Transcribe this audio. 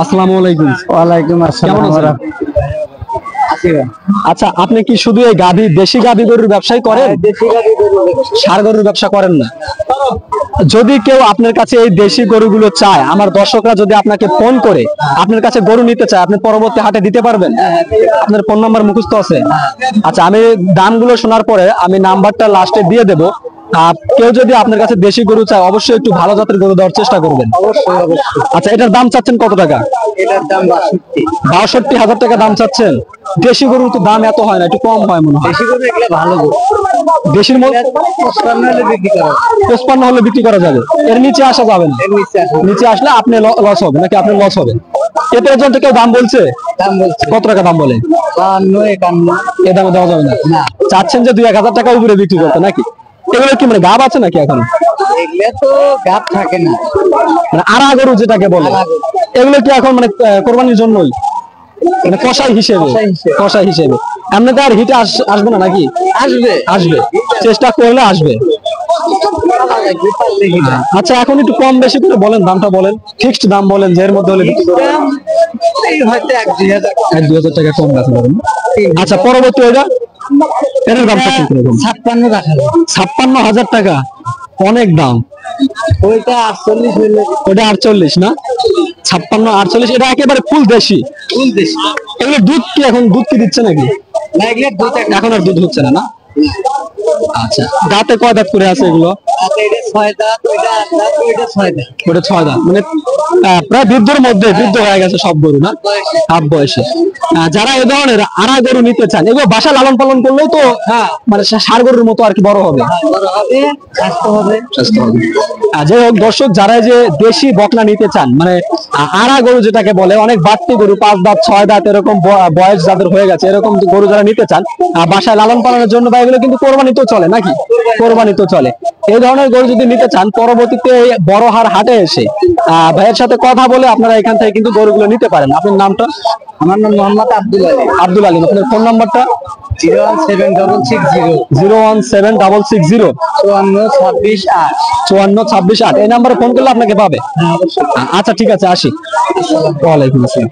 আসসালামু আলাইকুম। ওয়ালাইকুম আসসালাম। কেমন আছেন? আচ্ছা, আপনি কি শুধু এই গাভী, দেশি গাভী গরুর ব্যবসাই করেন? দেশি গাভী গরু ব্যবসা। ষাঁড় গরুর ব্যবসা করেন না? যদি কেউ আপনার কাছে এই দেশি গরুগুলো চায়, আমার দর্শকরা যদি আপনাকে ফোন করে আপনার কাছে গরু নিতে চায়, আপনি পরবর্তী হাটে দিতে পারবেন? আপনার ফোন নাম্বার মুখস্থ আছে? আচ্ছা, আমি দামগুলো শোনার পরে আমি নাম্বারটা লাস্টে দিয়ে দেবো। কেউ যদি আপনার কাছে দেশি গরু চায়, অবশ্যই একটু ভালো জাতের গরু দেওয়ার চেষ্টা করবেন। অবশ্যই অবশ্যই। আচ্ছা, এটার দাম চাচ্ছেন কত টাকা? এটার দাম 62। 62,000 টাকা দাম চাচ্ছেন। দেশি গরুর তো দাম এত হয় না, একটু কম হয় মনে হয়। দেশি গরু এগুলো ভালো গরু। দেশির মধ্যে 55 হলে বিক্রি করা যাবে। 55 হলে বিক্রি করা যাবে, এর নিচে আসা যাবে না। এর নিচে আসে। নিচে আসলে আপনি লস হবে নাকি আপনার লস হবে? এতে পর্যন্ত কেউ দাম বলছে? দাম বলছে কত টাকা দাম বলে? 52 51। এ দামে দেওয়া যাবে না? না। চাচ্ছেন যে 2-1000 টাকা উপরে বিক্রি করতে নাকি? এগুলো কি মানে গাব আছে নাকি এখন? এগুলো তো গাব থাকে না। মানে আড়া গরু যেটাকে বলে, আড়া গরু। এগুলো কি এখন মানে কোরবানির জন্যই, মানে কষাই হিসেবে? কষাই হিসেবে। কষাই হিসেবে। এমনিতে আর হিটে আসবে না নাকি? আসবে। আসবে, চেষ্টা করলে আসবে। আচ্ছা, এখন একটু কম বেশি করে বলেন, দামটা বলেন, ফিক্সড দাম বলেন যে এর মধ্যে হলে বিক্রি করবেন। এই হয়তো 1-2 হাজার। 1-2 হাজার টাকা কম রাখতে পারেন। আচ্ছা, পরবর্তী ওইটা, এটার দামটা কি রকম? 56 রাখা যাবে। 56,000 টাকা, অনেক দাম। ওইটা 48 হলে ওটা 48 না? 56-48, এটা একেবারে ফুল দেশি। ফুল দেশি। এগুলো দুধ কি এখন দুধ কি দিচ্ছে নাকি? না, এগুলো দুধ এখন আর দুধ হচ্ছে না না? আচ্ছা, দাঁতে কয় দাঁত করে আছে এগুলো? আচ্ছা, এটা 6 দাঁত, ওইটা 8 দাঁত, ওইটা 6 দাঁত। ওটা 6 দাঁত, মানে প্রায় বৃদ্ধর মধ্যে, বৃদ্ধ হয়ে গেছে সব গরু না? হাফ বয়সে। যারা এ ধরনের আড়া গরু নিতে চান, এগুলো বাসা লালন পালন করলেও তো মানে ষাঁড় গরুর মতো আর কি বড় হবে। বড় হবে, স্বাস্থ্য হবে। যাই হোক দর্শক, যারা যে দেশি বকনা নিতে চান, মানে আড়া গরু যেটাকে বলে, অনেক বাড়তি গরু, 5 দাঁত 6 দাঁত এরকম বয়স যাদের হয়ে গেছে, এরকম গরু যারা নিতে চান বাসায় লালন পালনের জন্য, বা এগুলো কিন্তু কোরবানিতেও চলে নাকি? কোরবানিতেও চলে। এই ধরনের গরু যদি নিতে চান, পরবর্তীতে বড় হাটে এসে ভাইয়ের সাথে কথা বলে আপনারা এখান থেকে কিন্তু গরুগুলো নিতে পারেন। আপনার নামটা? আমার নাম মোহাম্মদ আব্দুল আলী। আব্দুল আলী। আপনার ফোন নাম্বারটা? 01760 01760 5426 5426 8। এই নাম্বারে ফোন করলে আপনাকে পাবে। আচ্ছা, ঠিক আছে, আসি। ওয়ালাইকুম আসসালাম।